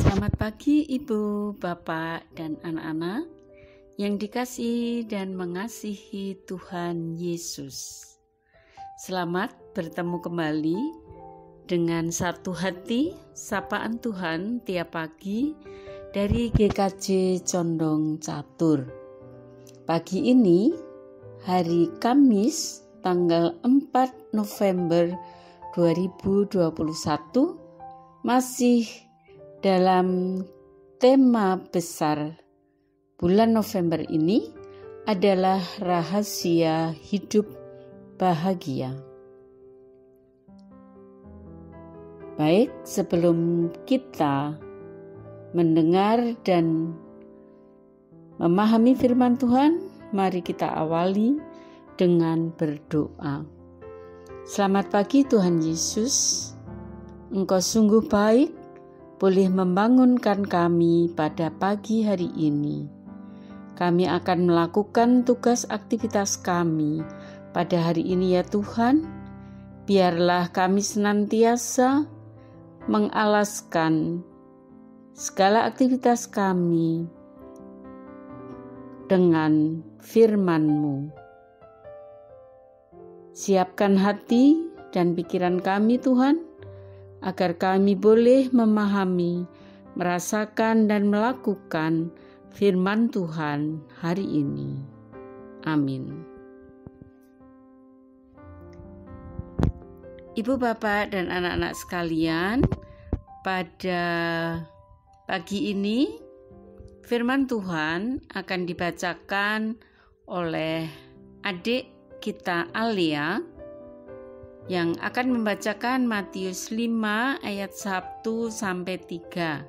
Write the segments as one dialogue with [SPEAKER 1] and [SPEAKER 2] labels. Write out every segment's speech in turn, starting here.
[SPEAKER 1] Selamat pagi Ibu, Bapak, dan anak-anak yang dikasihi dan mengasihi Tuhan Yesus. Selamat bertemu kembali dengan satu hati sapaan Tuhan tiap pagi dari GKJ Condong Catur. Pagi ini hari Kamis tanggal 4 November 2021 masih dalam tema besar bulan November ini adalah rahasia hidup bahagia. Baik, sebelum kita mendengar dan memahami firman Tuhan, mari kita awali dengan berdoa. Selamat pagi Tuhan Yesus, Engkau sungguh baik, boleh membangunkan kami pada pagi hari ini. Kami akan melakukan tugas aktivitas kami pada hari ini ya Tuhan. Biarlah kami senantiasa mengalaskan segala aktivitas kami dengan firman-Mu. Siapkan hati dan pikiran kami Tuhan, agar kami boleh memahami, merasakan, dan melakukan firman Tuhan hari ini. Amin. Ibu, Bapak, dan anak-anak sekalian, pada pagi ini firman Tuhan akan dibacakan oleh adik kita Alia, yang akan membacakan Matius 5 ayat 1 sampai 3.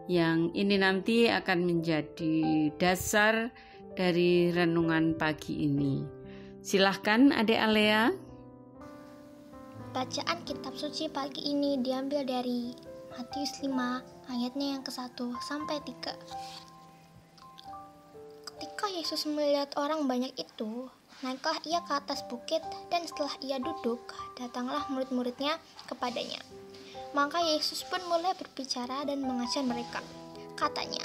[SPEAKER 1] Yang ini nanti akan menjadi dasar dari renungan pagi ini. Silahkan Adik Alea.
[SPEAKER 2] Bacaan kitab suci pagi ini diambil dari Matius 5 ayatnya yang ke-1 sampai 3. Ketika Yesus melihat orang banyak itu, naiklah ia ke atas bukit, dan setelah ia duduk, datanglah murid-muridnya kepadanya. Maka Yesus pun mulai berbicara dan mengajar mereka. Katanya,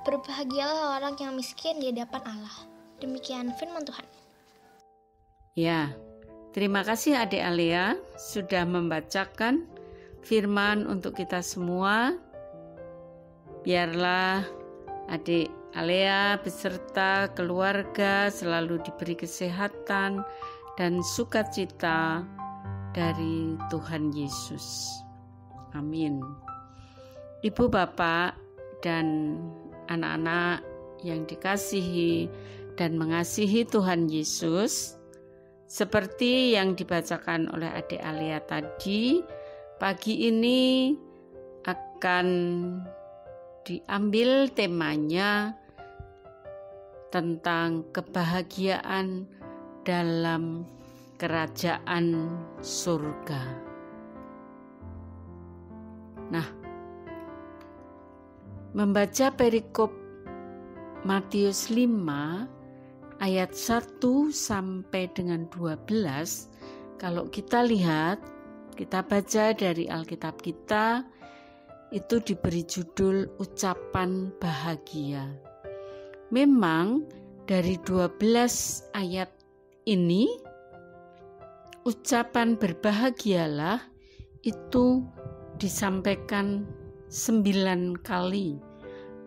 [SPEAKER 2] berbahagialah orang yang miskin di hadapan Allah. Demikian firman Tuhan.
[SPEAKER 1] Ya, terima kasih Adik Alea sudah membacakan firman untuk kita semua. Biarlah Adik Alea beserta keluarga selalu diberi kesehatan dan sukacita dari Tuhan Yesus. Amin. Ibu, Bapak, dan anak-anak yang dikasihi dan mengasihi Tuhan Yesus, seperti yang dibacakan oleh Adik Alea tadi, pagi ini akan diambil temanya tentang kebahagiaan dalam kerajaan surga. Nah, membaca perikop Matius 5 ayat 1 sampai dengan 12, kalau kita lihat, kita baca dari Alkitab kita, itu diberi judul ucapan bahagia. Memang dari 12 ayat ini, ucapan berbahagialah itu disampaikan 9 kali.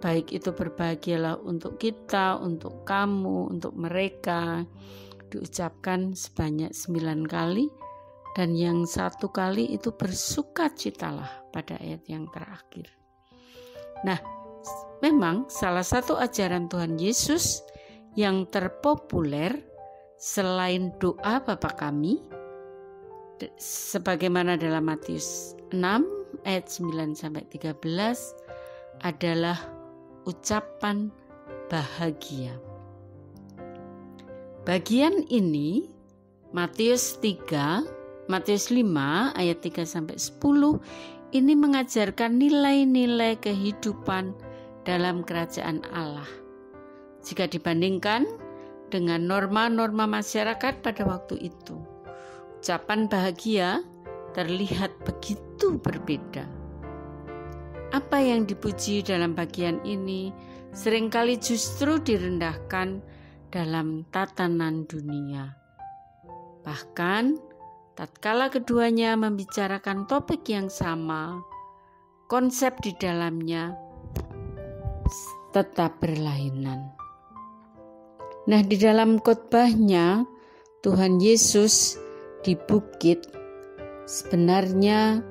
[SPEAKER 1] Baik itu berbahagialah untuk kita, untuk kamu, untuk mereka, diucapkan sebanyak 9 kali. Dan yang 1 kali itu bersukacitalah pada ayat yang terakhir. Nah, memang salah satu ajaran Tuhan Yesus yang terpopuler selain doa Bapa kami, sebagaimana dalam Matius 6 ayat 9 sampai 13, adalah ucapan bahagia. Bagian ini Matius 5 ayat 3 sampai 10 ini mengajarkan nilai-nilai kehidupan dalam kerajaan Allah. Jika dibandingkan dengan norma-norma masyarakat pada waktu itu, ucapan bahagia terlihat begitu berbeda. apa yang dipuji dalam bagian ini seringkali justru direndahkan dalam tatanan dunia. Bahkan, tatkala keduanya membicarakan topik yang sama, konsep di dalamnya tetap berlainan. Nah, di dalam khotbahnya Tuhan Yesus di bukit, sebenarnya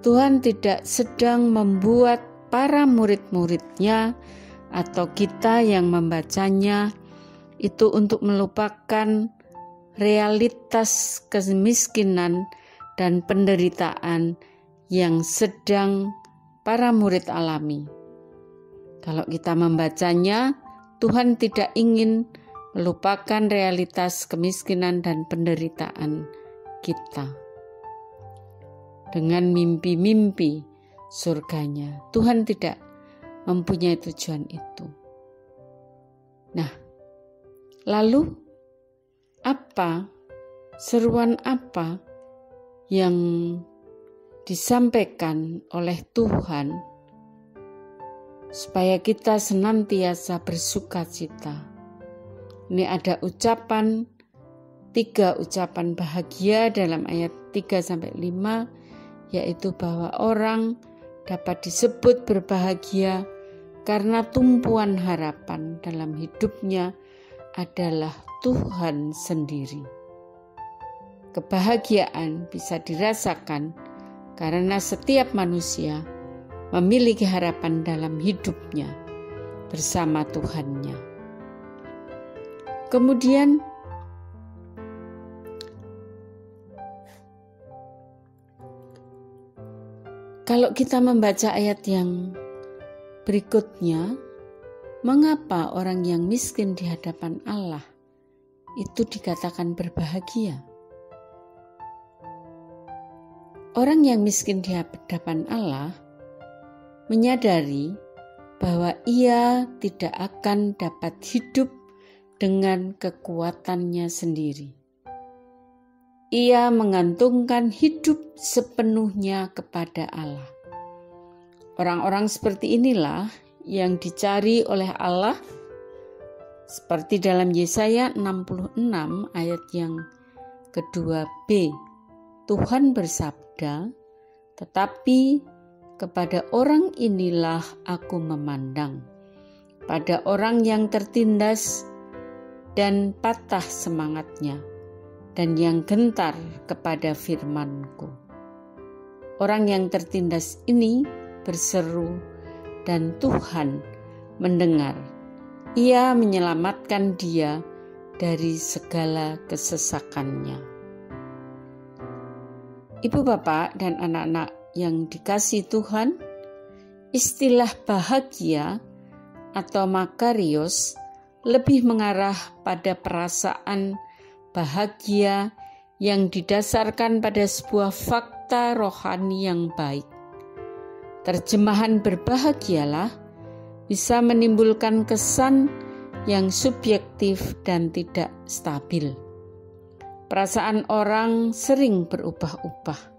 [SPEAKER 1] Tuhan tidak sedang membuat para murid-muridnya atau kita yang membacanya itu untuk melupakan realitas kemiskinan dan penderitaan yang sedang para murid alami. Kalau kita membacanya, Tuhan tidak ingin melupakan realitas kemiskinan dan penderitaan kita. Dengan mimpi-mimpi surganya, Tuhan tidak mempunyai tujuan itu. Nah, lalu seruan apa yang disampaikan oleh Tuhan supaya kita senantiasa bersuka cita? Ini ada 3 ucapan bahagia dalam ayat 3-5, yaitu bahwa orang dapat disebut berbahagia karena tumpuan harapan dalam hidupnya adalah Tuhan sendiri. Kebahagiaan bisa dirasakan karena setiap manusia memiliki harapan dalam hidupnya bersama Tuhannya. Kemudian kalau kita membaca ayat yang berikutnya, mengapa orang yang miskin di hadapan Allah itu dikatakan berbahagia? Orang yang miskin di hadapan Allah menyadari bahwa ia tidak akan dapat hidup dengan kekuatannya sendiri. Ia menggantungkan hidup sepenuhnya kepada Allah. Orang-orang seperti inilah yang dicari oleh Allah, seperti dalam Yesaya 66 ayat yang kedua B. Tuhan bersabda, tetapi kepada orang inilah aku memandang, pada orang yang tertindas dan patah semangatnya, dan yang gentar kepada firman-Ku. Orang yang tertindas ini berseru dan Tuhan mendengar. Ia menyelamatkan dia dari segala kesesakannya. Ibu bapak dan anak-anak yang dikasihi Tuhan, istilah bahagia atau makarios lebih mengarah pada perasaan bahagia yang didasarkan pada sebuah fakta rohani yang baik. Terjemahan berbahagialah bisa menimbulkan kesan yang subjektif dan tidak stabil. Perasaan orang sering berubah-ubah.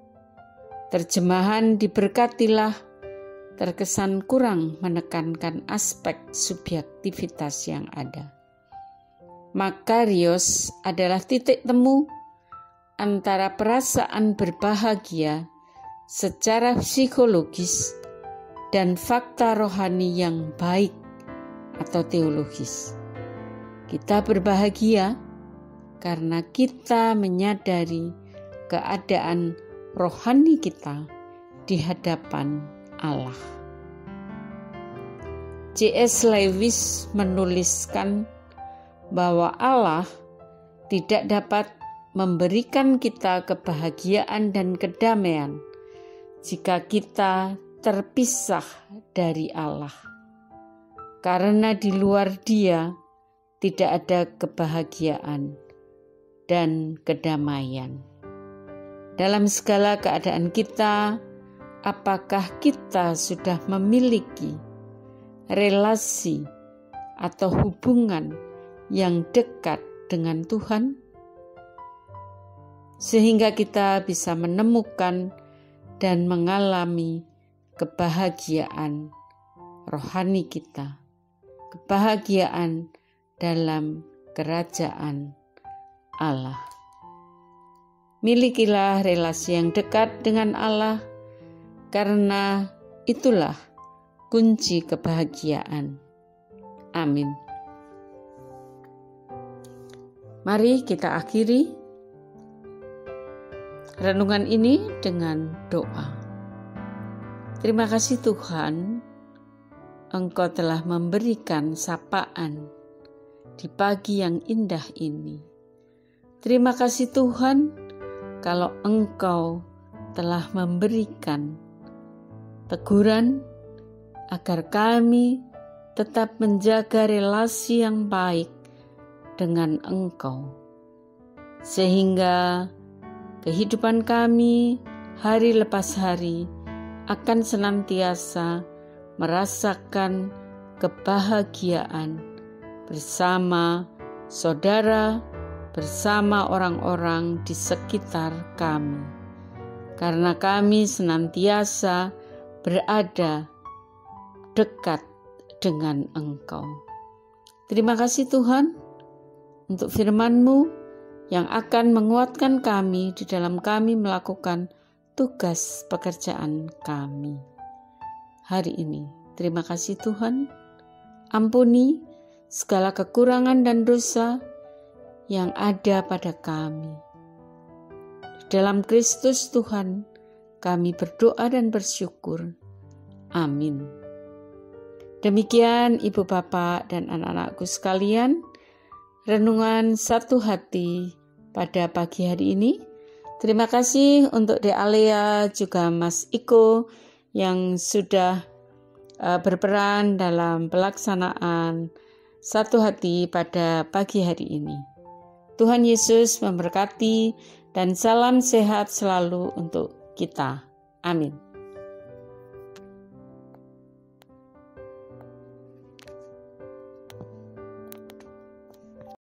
[SPEAKER 1] Terjemahan diberkatilah terkesan kurang menekankan aspek subjektivitas yang ada. Makarios adalah titik temu antara perasaan berbahagia secara psikologis dan fakta rohani yang baik atau teologis. Kita berbahagia karena kita menyadari keadaan rohani kita di hadapan Allah. C.S. Lewis menuliskan bahwa Allah tidak dapat memberikan kita kebahagiaan dan kedamaian jika kita terpisah dari Allah, karena di luar Dia tidak ada kebahagiaan dan kedamaian. Dalam segala keadaan kita, apakah kita sudah memiliki relasi atau hubungan yang dekat dengan Tuhan, sehingga kita bisa menemukan dan mengalami kebahagiaan rohani kita, kebahagiaan dalam kerajaan Allah. Milikilah relasi yang dekat dengan Allah, karena itulah kunci kebahagiaan. Amin. Mari kita akhiri renungan ini dengan doa. Terima kasih Tuhan, Engkau telah memberikan sapaan di pagi yang indah ini. Terima kasih Tuhan, kalau Engkau telah memberikan teguran agar kami tetap menjaga relasi yang baik dengan Engkau, sehingga kehidupan kami hari lepas hari akan senantiasa merasakan kebahagiaan bersama saudara, bersama orang-orang di sekitar kami, karena kami senantiasa berada dekat dengan Engkau. Terima kasih Tuhan untuk firman-Mu yang akan menguatkan kami di dalam kami melakukan tugas pekerjaan kami hari ini. Terima kasih Tuhan, ampuni segala kekurangan dan dosa yang ada pada kami. Dalam Kristus Tuhan, kami berdoa dan bersyukur. Amin. Demikian Ibu Bapak dan anak-anakku sekalian, renungan satu hati pada pagi hari ini. Terima kasih untuk Dek Alea juga Mas Iko yang sudah berperan dalam pelaksanaan satu hati pada pagi hari ini. Tuhan Yesus memberkati dan salam sehat selalu untuk kita. Amin.